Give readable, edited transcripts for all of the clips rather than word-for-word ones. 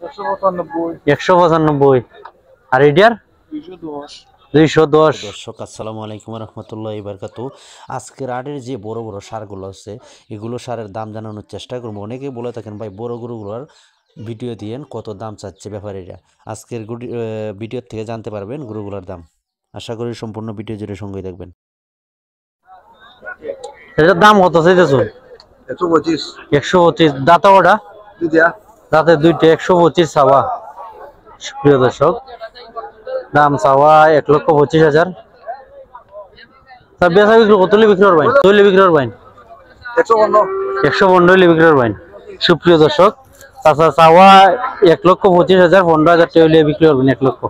195 আর এডিয়ার 210। দর্শক আসসালামু আলাইকুম রহমতুল্লাহি বারাকাতুহু। আজকের আড়ের যে বড় বড় সারগুলো আছে এগুলো সারের দাম জানানোর চেষ্টা করবো। অনেকেই বলে থাকেন ভাই বড় গরুগুলোর ভিডিও দিয়েন, কত দাম চাচ্ছে ব্যাপারীরা। আজকের ভিডিও থেকে জানতে পারবেন গরুগুলোর দাম। আশা করি সম্পূর্ণ ভিডিও জুড়ে সঙ্গে দেখবেন। এটার দাম কত চাইতেছো? 125। দাঁতা ওটা দাঁতে দুইটা 125 চাওয়া। প্রিয় দর্শক দাম চাওয়া 1,25,000। তার বেচা বিক্রি কত বিক্রি করবেন? তৈলে বিক্রি করবেন 115 বিক্রি করবেন। সুপ্রিয় দর্শক তাছাড়া চাওয়া 1,25,000, 15,000 টাকা বিক্রি করবেন 1 লক্ষ।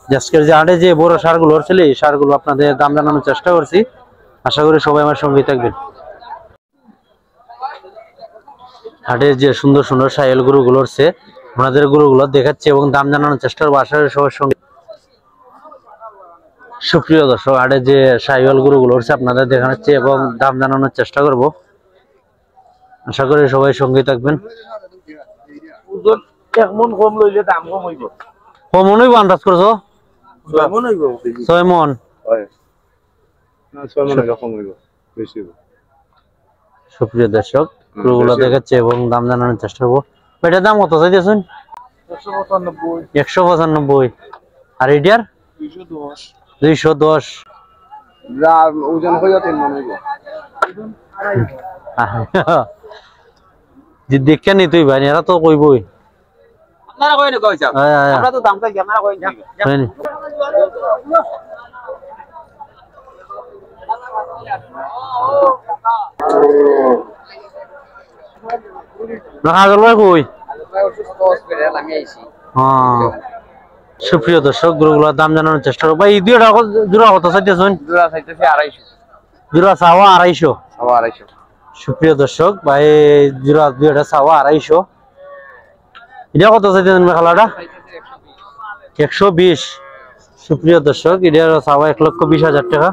আজকের যে আড়ে যে বড় সারগুলো ছিল এই সারগুলো আপনাদের দাম জানানোর চেষ্টা করছি। আশা করি সবাই আমার সঙ্গেই থাকবেন। হাটে যে সুন্দর সুন্দর সাইল গরুগুলো আছে আপনাদের গরুগুলো দেখাচ্ছি এবং দাম জানানোর চেষ্টা করবো। আশা করি সবার সঙ্গে। সুপ্রিয় দর্শক হাটে যে সাইল গরুগুলো আছে আপনাদের দেখাচ্ছি এবং দাম জানানোর চেষ্টা করব। আশা করি সবাই সঙ্গেই থাকবেন। কম লইলে দাম কম হইব। কম হইব আন্দাজ করছো? 6 মণ হইব। 6 মণ হয় না, 6 মণ কম হইব, বেশি হইব। সুপ্রিয় দর্শক গরুগুলো দেখাচ্ছি এবং দাম জানানোর চেষ্টা করব। এটার দাম কত চাইতেছেন? 195। আর এডিয়ার 210। যা ওজন হইয়া 3 মণ হইব। যে দেখে নি তুই ভাই এরা তো কইবই। আপনারা কই না কই চাও? আমরা তো দাম চাই, আপনারা কই না। সুপ্রিয় দর্শক গরুগুলোর দাম জানানোর চেষ্টা করবো। এই দুইটা জোড়া কত চাইতেছেন? জোড়া চাইতেছি 250। জোড়া চাওয়া 250। সুপ্রিয় দর্শক ভাই জোড়া দুইটা চাওয়া 250। এটা কত চাইতেছেন মেখালাটা? 120। সুপ্রিয় দর্শক এটা চাওয়া 1,20,000 টাকা।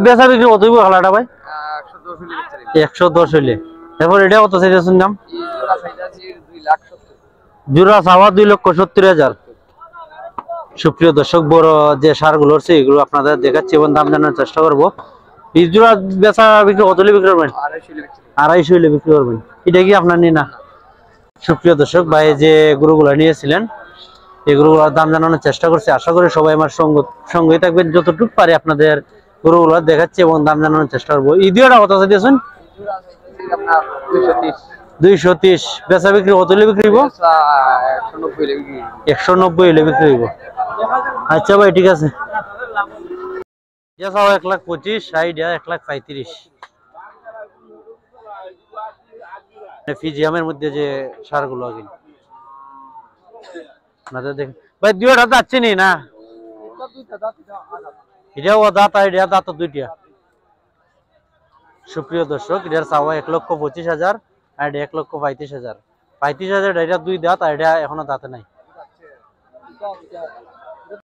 বেচা বিক্রি কত হইব মেখালাটা ভাই? 110 হইলে। এরপর এটা কত চাইতেছেন দাম? জোড়া চাওয়া 2,70,000। সুপ্রিয় দর্শক বড় যে সারগুলো আছে এগুলো আপনাদের দেখাচ্ছি এবং দাম জানার চেষ্টা করবো। এই জোড়া বেচা বিক্রি কত বিক্রি করবেন? 250 হইলে বিক্রি করবেন। এটা কি আপনার নিয়ে না? সুপ্রিয় দর্শক ভাই যে গরুগুলো নিয়েছিলেন এই গরুগুলোর দাম জানানোর চেষ্টা করছি। আশা করি সবাই আমার সঙ্গেই থাকবেন। যতটুকু পারে আপনাদের গরুগুলো দেখাচ্ছি এবং দাম জানানোর চেষ্টা করবো। এই দুইটা কত চাইতেছেন? 230। বেচা বিক্রি কত হইলে বিক্রি হইব? 190 হইলে বিক্রি হইব। আচ্ছা ভাই ঠিক আছে। 1,25,000, 1,35,000। ফিজিয়ামের মধ্যে যে সারগুলো আগে আপনাদের দেখেন ভাই দুইটা যাচ্ছে নি না? এটাও দাঁত আর এটা দাঁত দুইটা। সুপ্রিয় দর্শক এটার চাওয়া 1,25,000 আর এটা 1,35,000। 35,000 এটা দুই দাঁত আর এটা এখনো দাঁতে নাই।